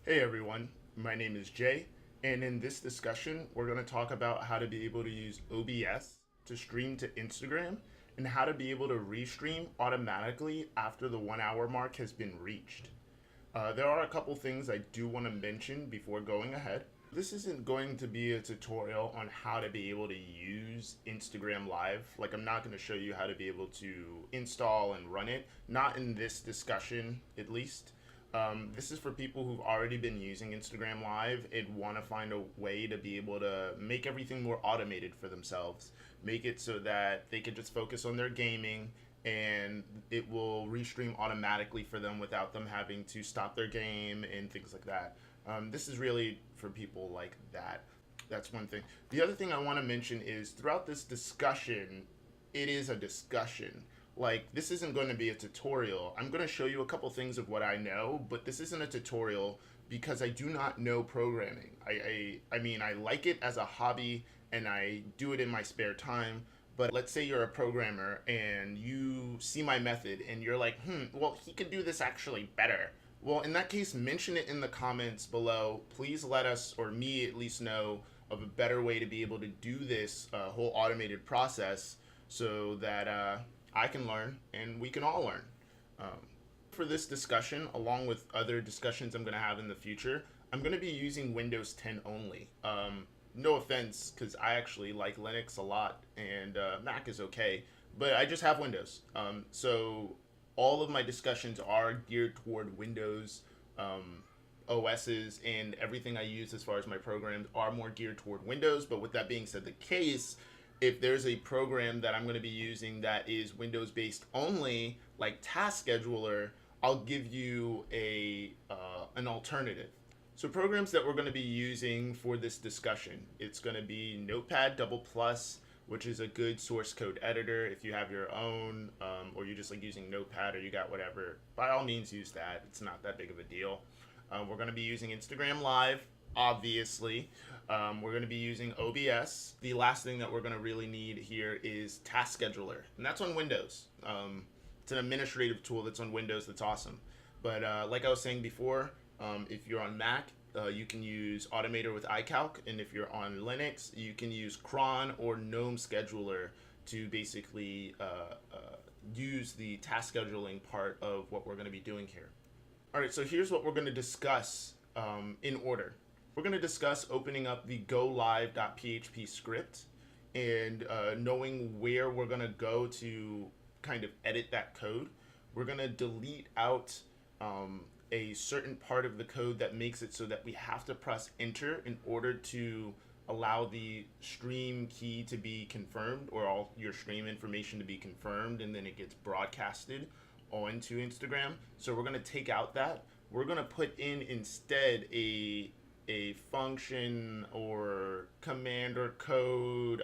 Hey everyone, my name is Jay, and in this discussion, we're going to talk about how to be able to use OBS to stream to Instagram and how to be able to restream automatically after the 1 hour mark has been reached. There are a couple things I do want to mention before going ahead. This isn't going to be a tutorial on how to be able to use Instagram Live. Like, I'm not going to show you how to be able to install and run it, not in this discussion at least. This is for people who've already been using Instagram Live and want to find a way to be able to make everything more automated for themselves. Make it so that they can just focus on their gaming and it will restream automatically for them without them having to stop their game and things like that. This is really for people like that. That's one thing. The other thing I want to mention is throughout this discussion, it is a discussion. Like, this isn't going to be a tutorial. I'm going to show you a couple things of what I know, but this isn't a tutorial because I do not know programming. I mean, I like it as a hobby and I do it in my spare time. But let's say you're a programmer and you see my method and you're like, well, he could do this actually better. Well, in that case, mention it in the comments below. Please let us, or me at least, know of a better way to be able to do this whole automated process so that I can learn and we can all learn. For this discussion, along with other discussions I'm going to have in the future, I'm going to be using Windows 10 only. No offense, because I actually like Linux a lot and Mac is okay, but I just have Windows. So all of my discussions are geared toward Windows OSs, and everything I use as far as my programs are more geared toward Windows. But with that being said, the case, if there's a program that I'm going to be using that is Windows based only, like Task Scheduler, I'll give you an alternative. So programs that we're going to be using for this discussion, it's going to be Notepad++, which is a good source code editor. If you have your own, or you just like using Notepad or you got whatever, by all means use that. It's not that big of a deal. We're going to be using Instagram Live, obviously. We're going to be using OBS. The last thing that we're going to really need here is Task Scheduler, and that's on Windows. It's an administrative tool that's on Windows that's awesome. But like I was saying before, if you're on Mac, you can use Automator with iCalc, and if you're on Linux, you can use cron or GNOME Scheduler to basically use the task scheduling part of what we're going to be doing here. All right, so here's what we're going to discuss in order. We're going to discuss opening up the golive.php script and knowing where we're going to go to kind of edit that code. We're going to delete out a certain part of the code that makes it so that we have to press enter in order to allow the stream key to be confirmed, or all your stream information to be confirmed, and then it gets broadcasted onto Instagram. So we're going to take out that. We're going to put in instead a function or command or code.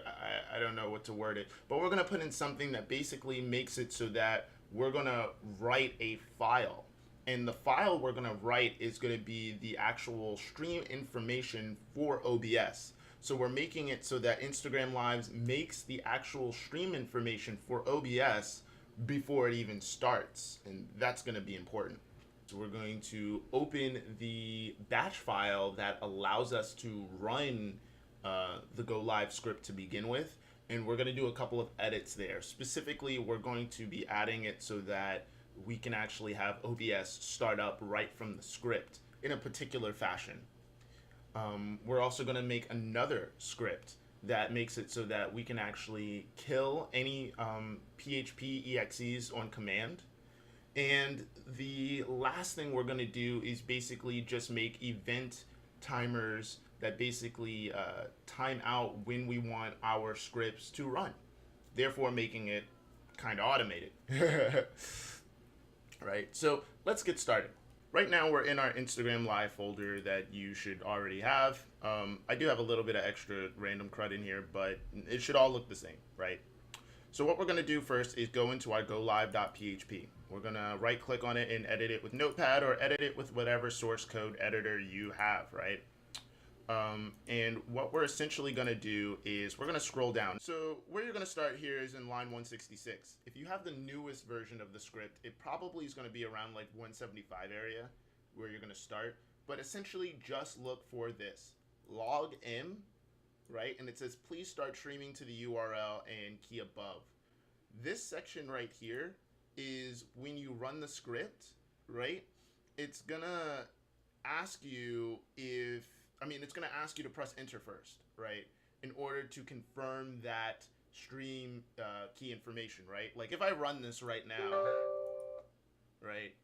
I don't know what to word it, but we're going to put in something that basically makes it so that we're going to write a file. And the file we're going to write is going to be the actual stream information for OBS. So we're making it so that Instagram Lives makes the actual stream information for OBS before it even starts. And that's going to be important. So we're going to open the batch file that allows us to run the Go Live script to begin with. And we're going to do a couple of edits there. Specifically, we're going to be adding it so that we can actually have OBS start up right from the script in a particular fashion. We're also going to make another script that makes it so that we can actually kill any PHP exes on command. And the last thing we're going to do is basically just make event timers that basically time out when we want our scripts to run, therefore making it kind of automated. Right, so let's get started. Right now we're in our Instagram Live folder that you should already have. I do have a little bit of extra random crud in here, but it should all look the same, right? So what we're going to do first is go into our golive.php. We're going to right click on it and edit it with Notepad, or edit it with whatever source code editor you have, right? And what we're essentially going to do is we're going to scroll down. So where you're going to start here is in line 166. If you have the newest version of the script, it probably is going to be around like 175 area where you're going to start. but essentially just look for this log m, right? And it says, please start streaming to the URL and key above. This section right here is when you run the script, right? It's gonna ask you it's gonna ask you to press enter first, right? In order to confirm that stream key information, right? Like if I run this right now, right,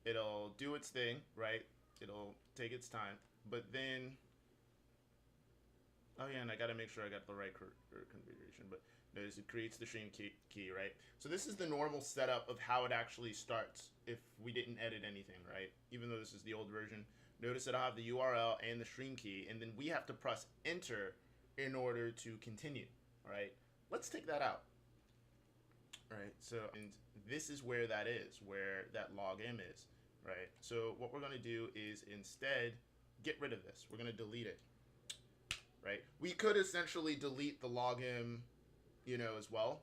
it'll do its thing, right? It'll take its time, but then, oh yeah, and I gotta make sure I got the right configuration, but notice it creates the stream key, right? So this is the normal setup of how it actually starts if we didn't edit anything, right? Even though this is the old version, notice that I have the URL and the stream key, and then we have to press enter in order to continue, right? Let's take that out, right? So, and this is where that is, where that log m is, right? So what we're gonna do is instead get rid of this. We're gonna delete it, right? We could essentially delete the log m, as well,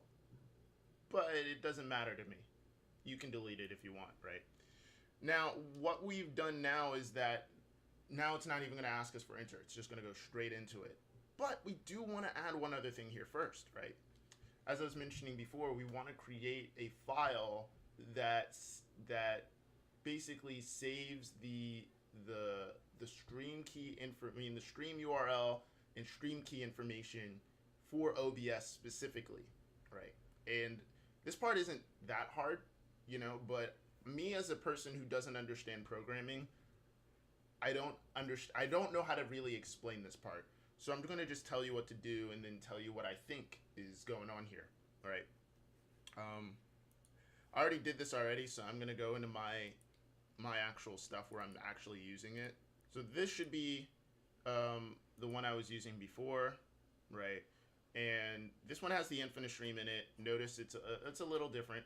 but it doesn't matter to me. You can delete it if you want, right? Now, what we've done now is that now it's not even gonna ask us for enter. It's just gonna go straight into it. But we do wanna add one other thing here first, right? As I was mentioning before, we wanna create a file that basically saves the stream key the stream URL and stream key information for OBS specifically, right? And this part isn't that hard, but me as a person who doesn't understand programming, I don't know how to really explain this part. So I'm gonna just tell you what to do and then tell you what I think is going on here, all right? I already did this already, so I'm gonna go into my actual stuff where I'm actually using it. So this should be the one I was using before, right? And this one has the infinite stream in it. Notice it's a little different.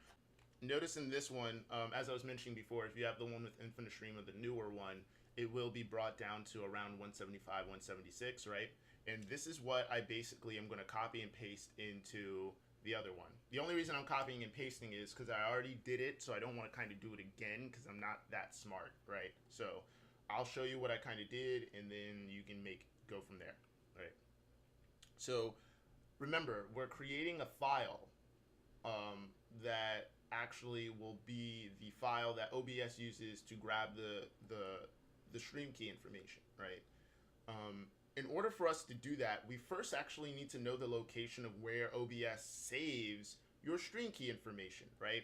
Notice in this one, as I was mentioning before, if you have the one with infinite stream or the newer one, it will be brought down to around 175, 176, right? And this is what I basically am going to copy and paste into the other one. The only reason I'm copying and pasting is because I already did it, so I don't want to kind of do it again because I'm not that smart, right? So I'll show you what I kind of did, and then you can go from there, right? So remember, we're creating a file that actually will be the file that OBS uses to grab the stream key information, right? In order for us to do that, we first actually need to know the location of where OBS saves your stream key information, right?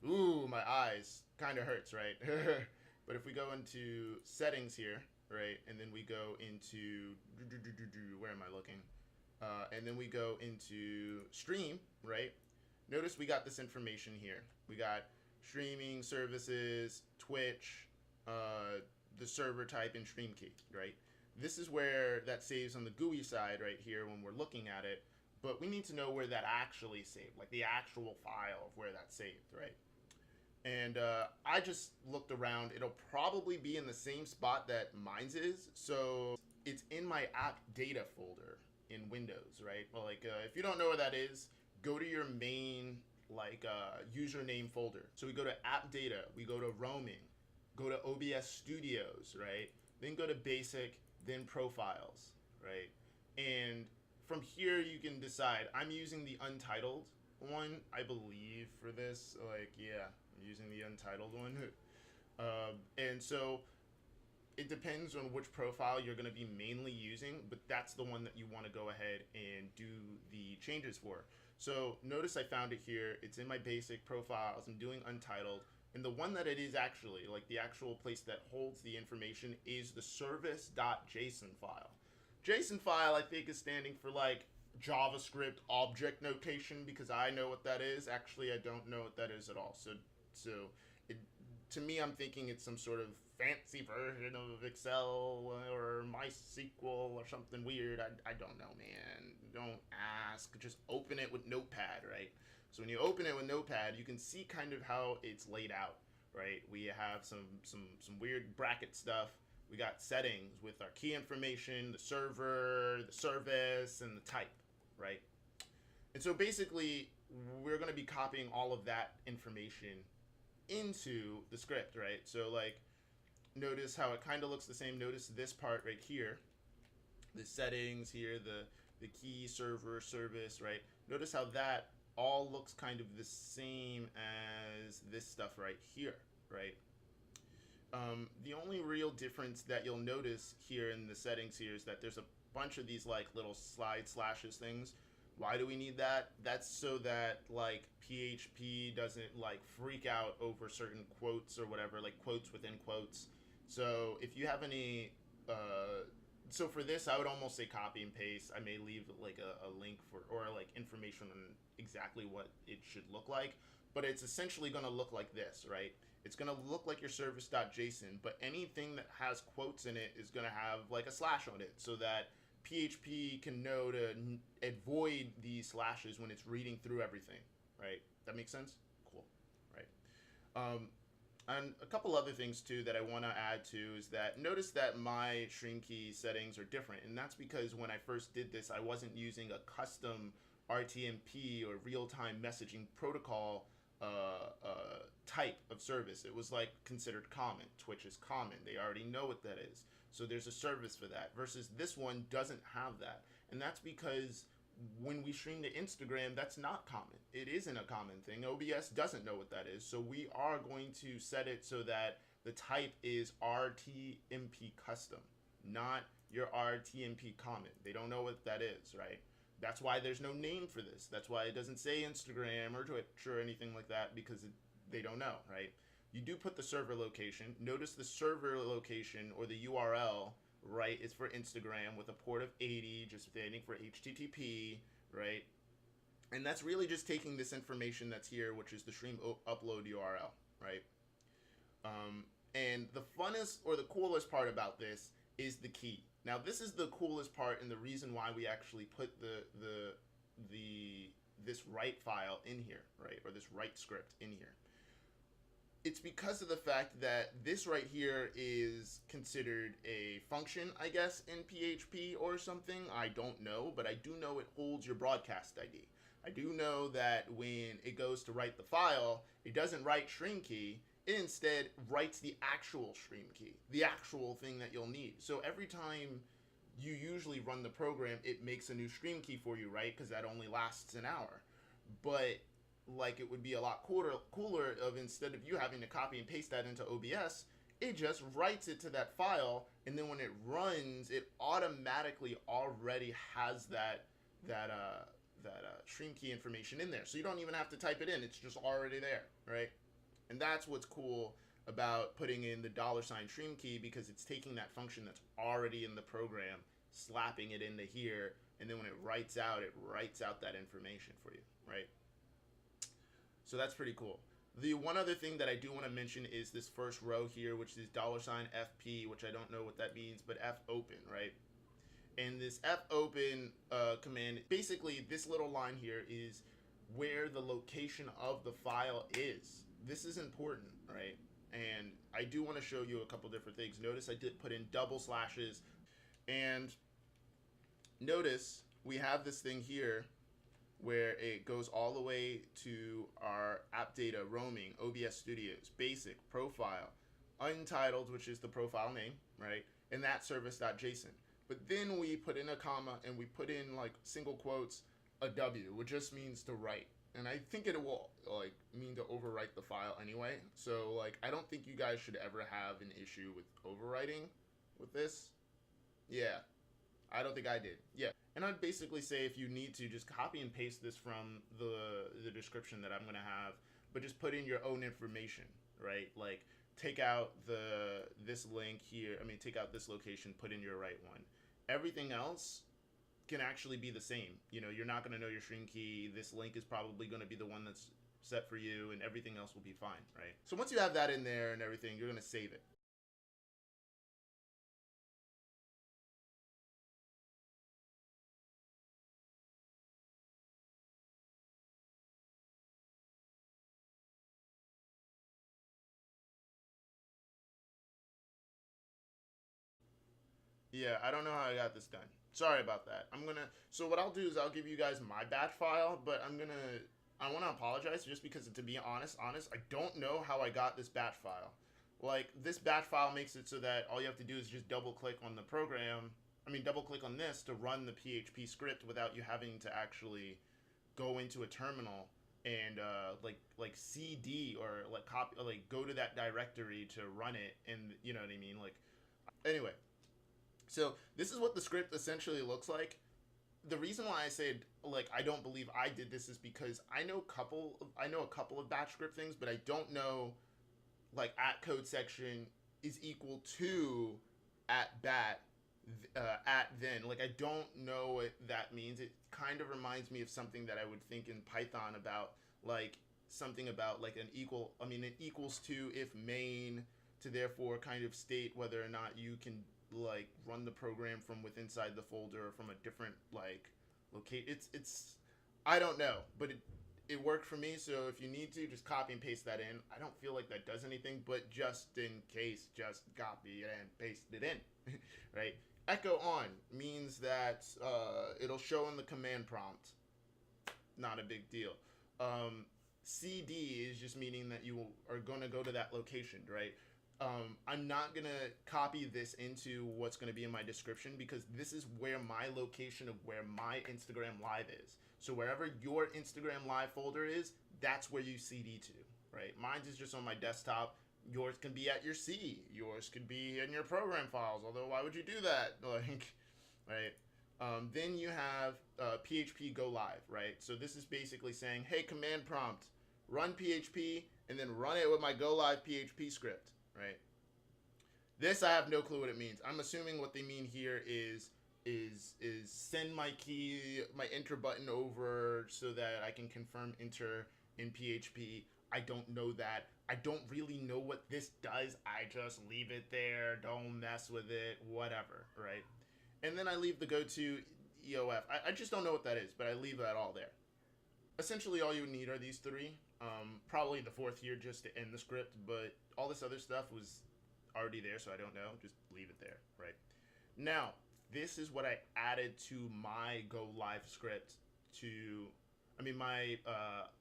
Ooh, my eyes kind of hurts, right? But if we go into settings here, right, and then we go into, where am I looking? And then we go into stream, right? Notice we got this information here. We got streaming services, Twitch, the server type, and stream key, right? This is where that saves on the GUI side right here when we're looking at it, but we need to know where that actually saved, like the actual file of where that's saved, right? And I just looked around. It'll probably be in the same spot that mine's is, so it's in my app data folder in Windows, right? Well, like if you don't know where that is, go to your main username folder. So we go to app data, we go to roaming, go to OBS studios, right? Then go to basic, then profiles, right? And from here you can decide. I'm using the Untitled one, I believe, for this. Like, yeah, I'm using the Untitled one. And so it depends on which profile you're going to be mainly using, but that's the one that you want to go ahead and do the changes for. So notice I found it here. It's in my basic profiles. I'm doing Untitled. And the one that it is actually, like the actual place that holds the information, is the service.Json file. JSON file, I think, is standing for like JavaScript object notation, because I know what that is. Actually, I don't know what that is at all. So to me, I'm thinking it's some sort of fancy version of Excel or MySQL or something weird. I don't know, man. Don't ask. Just open it with Notepad, right? So when you open it with Notepad, you can see kind of how it's laid out, right? We have some weird bracket stuff. We got settings with our key information, the server, the service, and the type, right? And so basically, we're going to be copying all of that information into the script, right? So like notice how it kind of looks the same. Notice this part right here, the settings here, the key, server, service, right? Notice how that all looks kind of the same as this stuff right here, right? The only real difference that you'll notice here in the settings here is that there's a bunch of these like little slide slashes things. Why do we need that? That's so that like PHP doesn't like freak out over certain quotes or whatever, like quotes within quotes. So if you have any, so for this, I would almost say copy and paste. I may leave like a link for, or like information on exactly what it should look like, but it's essentially going to look like this, right? It's going to look like your service.Json, but anything that has quotes in it is going to have like a slash on it so that PHP can know to avoid these slashes when it's reading through everything, right? That makes sense? Cool, right? And a couple other things too that I want to add to is that notice that my stream key settings are different, and that's because when I first did this, I wasn't using a custom RTMP or real-time messaging protocol type of service. It was like considered common. Twitch is common. They already know what that is. So there's a service for that, versus this one doesn't have that. And that's because when we stream to Instagram, that's not common. It isn't a common thing. OBS doesn't know what that is. So we are going to set it so that the type is RTMP custom, not your RTMP common. They don't know what that is, right? That's why there's no name for this. That's why it doesn't say Instagram or Twitch or anything like that, because they don't know, right? You do put the server location. Notice the server location or the URL, right, is for Instagram with a port of 80, just standing for HTTP, right? And that's really just taking this information that's here, which is the stream upload URL, right? And the funnest or the coolest part about this is the key. Now, this is the coolest part and the reason why we actually put this write file in here, right, or this write script in here. It's because of the fact that this right here is considered a function, I guess, in PHP or something. I don't know, but I do know it holds your broadcast ID. I do know that when it goes to write the file, it doesn't write stream key. It instead writes the actual stream key, the actual thing that you'll need. So every time you usually run the program, it makes a new stream key for you, right? Because that only lasts an hour. But like it would be a lot cooler of, instead of you having to copy and paste that into OBS, it just writes it to that file, and then when it runs, it automatically already has that stream key information in there. So you don't even have to type it in. It's just already there, right? And that's what's cool about putting in the $ stream key, because it's taking that function that's already in the program, slapping it into here, and then when it writes out that information for you, right? So that's pretty cool. The one other thing that I do want to mention is this first row here, which is $FP, which I don't know what that means, but fopen, right? And this fopen command, basically this little line here is where the location of the file is. This is important, right? And I do want to show you a couple different things. Notice I did put in double slashes, and notice we have this thing here where it goes all the way to our AppData Roaming, obs-studios, basic, profile, Untitled, which is the profile name, right? And that service.Json. But then we put in a comma and we put in like single quotes, a W, which just means to write. And I think it will like mean to overwrite the file anyway. So like, I don't think you guys should ever have an issue with overwriting with this. Yeah, I don't think I did. Yeah. And I'd basically say if you need to, just copy and paste this from the description that I'm going to have, but just put in your own information, right? Like take out this link here. I mean, take out this location, put in your right one. Everything else can actually be the same. You know, you're not going to know your stream key. This link is probably going to be the one that's set for you, and everything else will be fine, right? So once you have that in there and everything, you're going to save it. Yeah, I don't know how I got this done. Sorry about that. So what I'll do is I'll give you guys my batch file, but I want to apologize just because, to be honest, I don't know how I got this batch file. like this batch file makes it so that all you have to do is just double click on the program. Double click on this to run the PHP script without you having to actually go into a terminal and like cd or like copy, like go to that directory to run it, and you know what I mean. Like, anyway, so this is what the script essentially looks like. The reason why I said like I don't believe I did this is because I know a couple of batch script things, but I don't know like at code section is equal to at bat at then. Like, I don't know what that means. It kind of reminds me of something that I would think in Python about, like something about like an equals to if main to therefore kind of state whether or not you can like run the program from within inside the folder or from a different like locate. It's I don't know, but it worked for me. So if you need to, just copy and paste that in. I don't feel like that does anything, but just in case, just copy and paste it in, right? Echo on means that it'll show in the command prompt. Not a big deal. CD is just meaning that you are going to go to that location, right? I'm not going to copy this into what's going to be in my description because this is where my location of where my Instagram Live is. So wherever your Instagram Live folder is, that's where you CD to, right? Mine is just on my desktop. Yours can be at your C. Yours could be in your program files, although why would you do that? Like, right? Then you have PHP go live, right? So this is basically saying, hey, command prompt, run PHP, and then run it with my go live PHP script, right? This I have no clue what it means. I'm assuming what they mean here is send my key, my enter button over so that I can confirm enter in PHP. I don't know that. I don't really know what this does. I just leave it there. Don't mess with it. Whatever, right? And then I leave the go to EOF. I just don't know what that is, but I leave that all there. Essentially, all you need are these three. Probably the fourth here just to end the script, but all this other stuff was already there, so I don't know. Just leave it there, right? Now, this is what I added to my go live script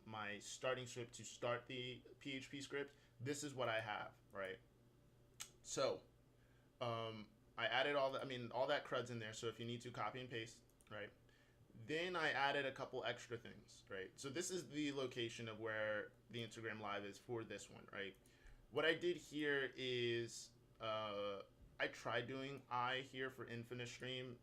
my starting script to start the PHP script. This is what I have, right? So, I added all that crud's in there. So if you need to, copy and paste, right? Then I added a couple extra things, right? So this is the location of where the Instagram Live is for this one, right? What I did here is I tried doing I here for infinite stream.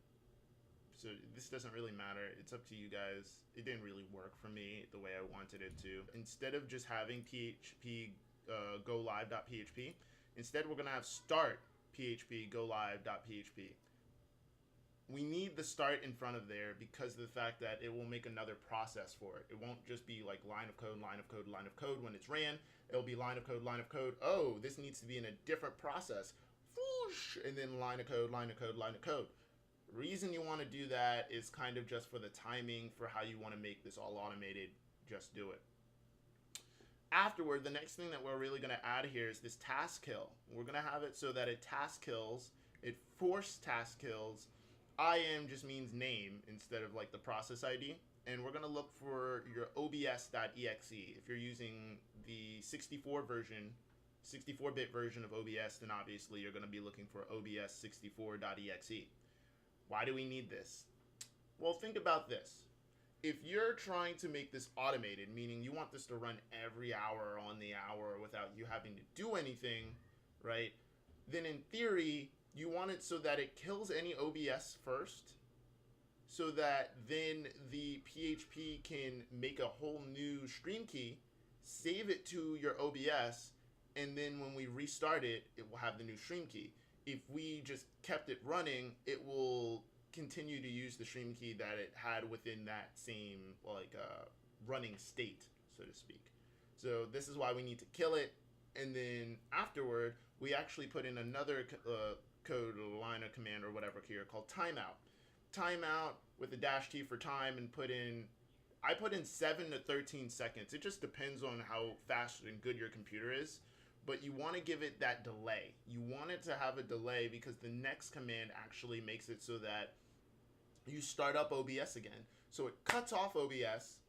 So this doesn't really matter. It's up to you guys. It didn't really work for me the way I wanted it to. Instead of just having PHP go live.php, instead we're going to have start PHP go live.php. We need the start in front of there because of the fact that it will make another process for it. It won't just be like line of code, line of code, line of code when it's ran. It'll be line of code, line of code. Oh, this needs to be in a different process. Whoosh, and then line of code, line of code, line of code. Reason you want to do that is kind of just for the timing for how you want to make this all automated. Just do it. Afterward, the next thing that we're really going to add here is this task kill. We're going to have it so that it task kills, it force task kills. IM just means name instead of like the process ID. And we're going to look for your obs.exe. If you're using the 64-bit version of OBS, then obviously you're going to be looking for obs64.exe. Why do we need this? Well, think about this. If you're trying to make this automated, meaning you want this to run every hour on the hour without you having to do anything, right? Then in theory, you want it so that it kills any OBS first, so that then the PHP can make a whole new stream key, save it to your OBS, and then when we restart it, it will have the new stream key. If we just kept it running, it will continue to use the stream key that it had within that same running state, so to speak. So this is why we need to kill it, and then afterward, we actually put in another code or line of command or whatever here called timeout. Timeout with a dash T for time, and I put in 7 to 13 seconds. It just depends on how fast and good your computer is. But you want to give it that delay. You want it to have a delay because the next command actually makes it so that you start up OBS again. So it cuts off OBS.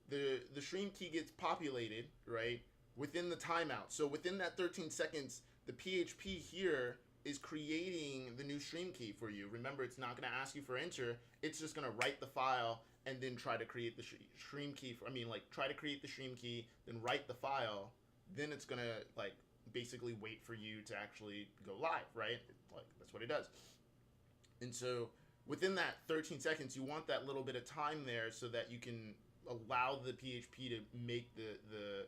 The stream key gets populated, right, within the timeout. So within that 13 seconds, the PHP here is creating the new stream key for you. Remember, it's not going to ask you for enter. It's just going to write the file and then try to create the stream key. Try to create the stream key, then write the file. Then it's going to like basically wait for you to actually go live, right? Like that's what it does. And so within that 13 seconds, you want that little bit of time there so that you can allow the PHP to make the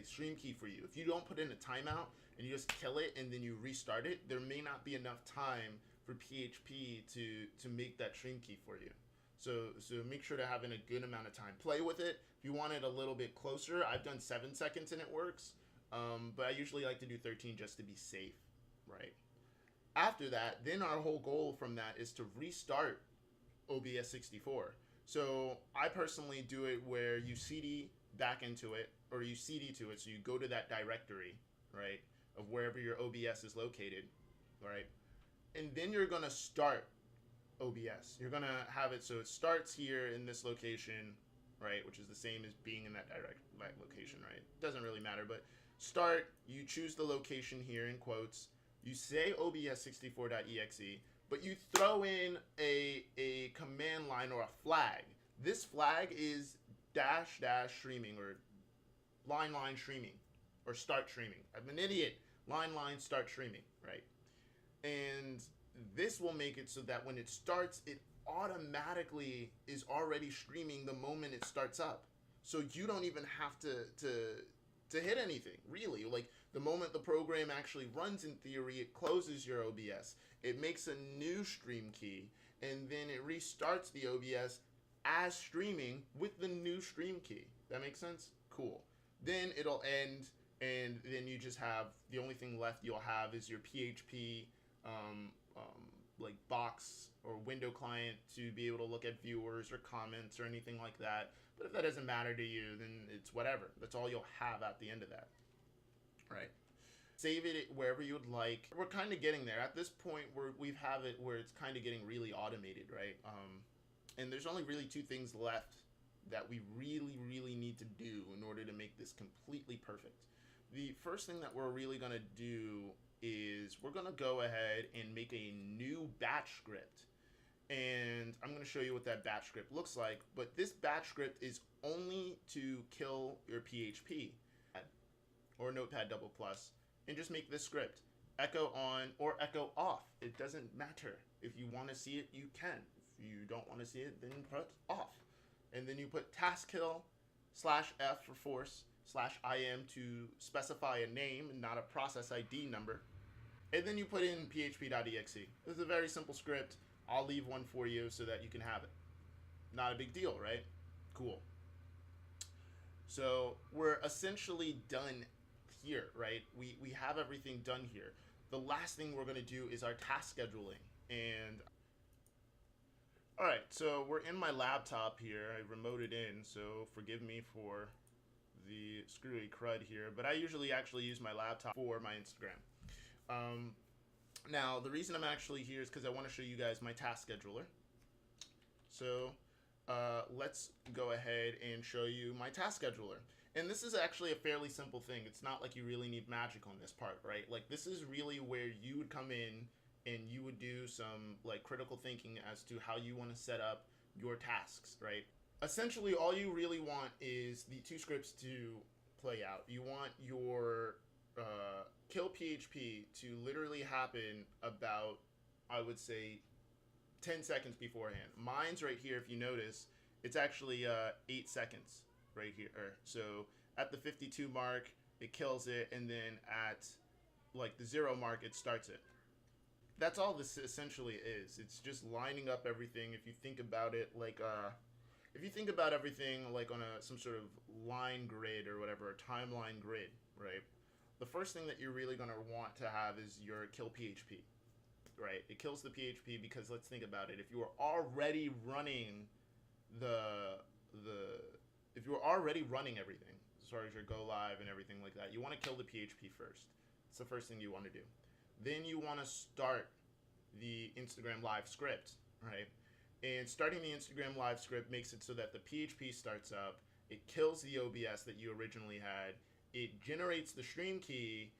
stream key for you. If you don't put in a timeout and you just kill it and then you restart it, there may not be enough time for PHP to make that stream key for you. So make sure to have in a good amount of time. Play with it. If you want it a little bit closer, I've done 7 seconds and it works. But I usually like to do 13 just to be safe, right? After that, then our whole goal from that is to restart OBS64. So I personally do it where you CD back into it, or you CD to it, so you go to that directory, right, of wherever your OBS is located, right? And then you're going to start OBS. You're going to have it so it starts here in this location, right, which is the same as being in that location, right? Doesn't really matter, but start, you choose the location here in quotes, you say obs64.exe, but you throw in a command line or a flag. This flag is -- streaming or line streaming or start streaming. I'm an idiot. Line start streaming, right? And this will make it so that when it starts, it automatically is already streaming the moment it starts up. So you don't even have to hit anything, really. Like the moment the program actually runs, in theory, it closes your OBS. It makes a new stream key, and then it restarts the OBS as streaming with the new stream key. That makes sense? Cool. Then it'll end, and then you just have, the only thing left you'll have is your PHP like box or window client to be able to look at viewers or comments or anything like that. But if that doesn't matter to you, then it's whatever. That's all you'll have at the end of that, right? Save it wherever you would like. We're kind of getting there. At this point, we have it where it's kind of getting really automated, right? And there's only really 2 things left that we really need to do in order to make this completely perfect. The first thing that we're really going to do is we're going to go ahead and make a new batch script. And I'm going to show you what that batch script looks like. But this batch script is only to kill your PHP or Notepad++, and just make this script echo on or echo off. It doesn't matter. If you want to see it, you can. If you don't want to see it, then put off. And then you put task kill /f for force /im to specify a name and not a process ID number. And then you put in php.exe. This is a very simple script. I'll leave one for you so that you can have it. Not a big deal, right? Cool. So we're essentially done here, right? We have everything done here. The last thing we're going to do is our task scheduling. And all right, so we're in my laptop here. I remoted in, so forgive me for the screwy crud here, but I usually actually use my laptop for my Instagram. Now, the reason I'm actually here is because I want to show you guys my task scheduler. So let's go ahead and show you my task scheduler. And this is actually a fairly simple thing. It's not like you really need magic on this part, right? Like this is really where you would come in and you would do some like critical thinking as to how you want to set up your tasks, right? Essentially, all you really want is the 2 scripts to play out. You want your kill PHP to literally happen about, I would say, 10 seconds beforehand. Mine's right here, if you notice, it's actually 8 seconds right here. So at the 52 mark, it kills it, and then at like the 0 mark, it starts it. That's all this essentially is. It's just lining up everything. If you think about it like if you think about everything like on some sort of line grid or whatever, a timeline grid, right? The first thing that you're really going to want to have is your kill PHP, right? It kills the PHP because let's think about it. If you are already running if you're already running everything as far as your go live and everything like that, you want to kill the PHP first. It's the first thing you want to do. Then you want to start the Instagram Live script, right? And starting the Instagram Live script makes it so that the PHP starts up. It kills the OBS that you originally had. It generates the stream key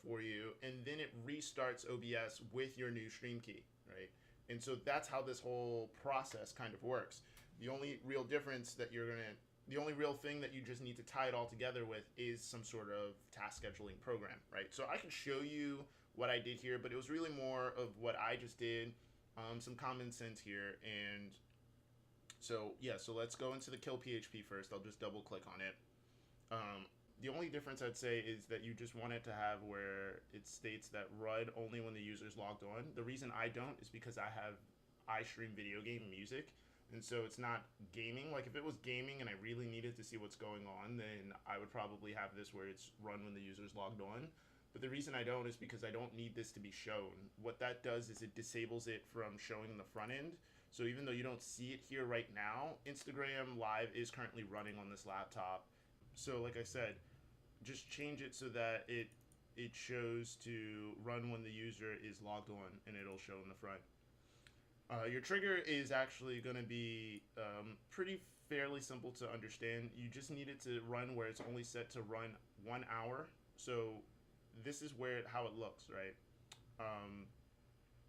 for you, and then it restarts OBS with your new stream key, right? And so that's how this whole process kind of works. The only real difference that the only real thing that you just need to tie it all together with is some sort of task scheduling program, right? So I can show you what I did here, but it was really more of what I just did, some common sense here. And so yeah, so let's go into the kill PHP first. I'll just double click on it. The only difference I'd say is that you just want it to have where it states that run only when the user's logged on. The reason I don't is because I stream video game music, and so it's not gaming. Like if it was gaming and I really needed to see what's going on, then I would probably have this where it's run when the user's logged on. But the reason I don't is because I don't need this to be shown. What that does is it disables it from showing in the front end. So even though you don't see it here right now, Instagram Live is currently running on this laptop. So like I said, just change it so that it shows to run when the user is logged on, and it'll show in the front. Your trigger is actually going to be pretty fairly simple to understand. You just need it to run where it's only set to run 1 hour. So this is how it looks, right?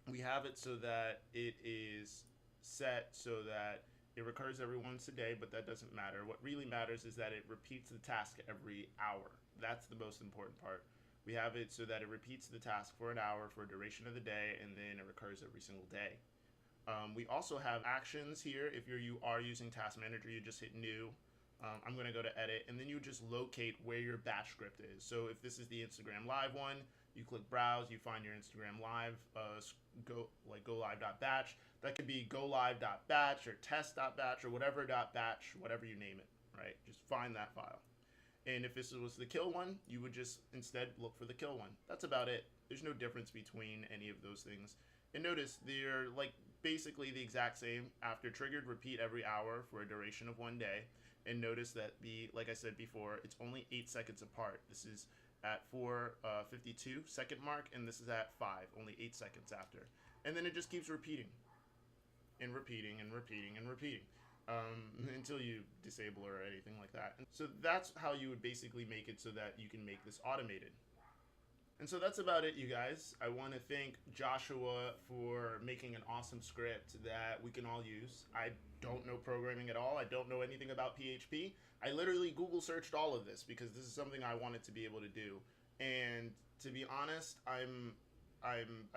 We have it so that it is set so that it recurs every once a day, but that doesn't matter. What really matters is that it repeats the task every hour. That's the most important part. We have it so that it repeats the task for an hour for a duration of the day, and then it recurs every single day. We also have actions here. If you are using Task Manager, you just hit New. I'm going to go to Edit, and then you just locate where your batch script is. So if this is the Instagram Live one, you click Browse, you find your Instagram Live, golive.batch. That could be golive.batch or test.batch or whatever.batch, whatever you name it, right? Just find that file. And if this was the kill one, you would just instead look for the kill one. That's about it. There's no difference between any of those things. And notice they're like basically the exact same. After triggered, repeat every hour for a duration of 1 day. And notice that like I said before, it's only 8 seconds apart. This is at 4:52 second mark, and this is at 5, only 8 seconds after. And then it just keeps repeating and repeating and repeating and repeating until you disable or anything like that. And so that's how you would basically make it so that you can make this automated. And so that's about it, you guys. I want to thank Joshua for making an awesome script that we can all use. I don't know programming at all. I don't know anything about PHP. I literally Google searched all of this because this is something I wanted to be able to do. And to be honest, I'm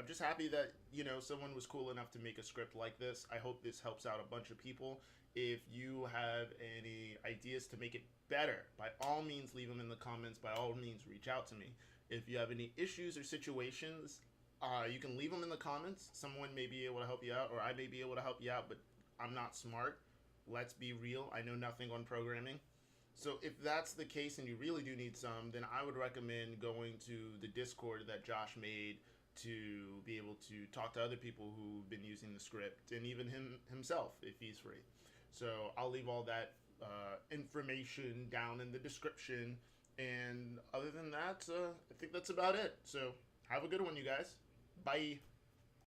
just happy that, someone was cool enough to make a script like this. I hope this helps out a bunch of people. If you have any ideas to make it better, by all means leave them in the comments. By all means reach out to me. If you have any issues or situations, you can leave them in the comments. Someone may be able to help you out, or I may be able to help you out, but I'm not smart. Let's be real. I know nothing on programming. So if that's the case and you really do need some, then I would recommend going to the Discord that Josh made to be able to talk to other people who've been using the script, and even himself if he's free. So I'll leave all that information down in the description. And other than that, I think that's about it. So have a good one, you guys. Bye.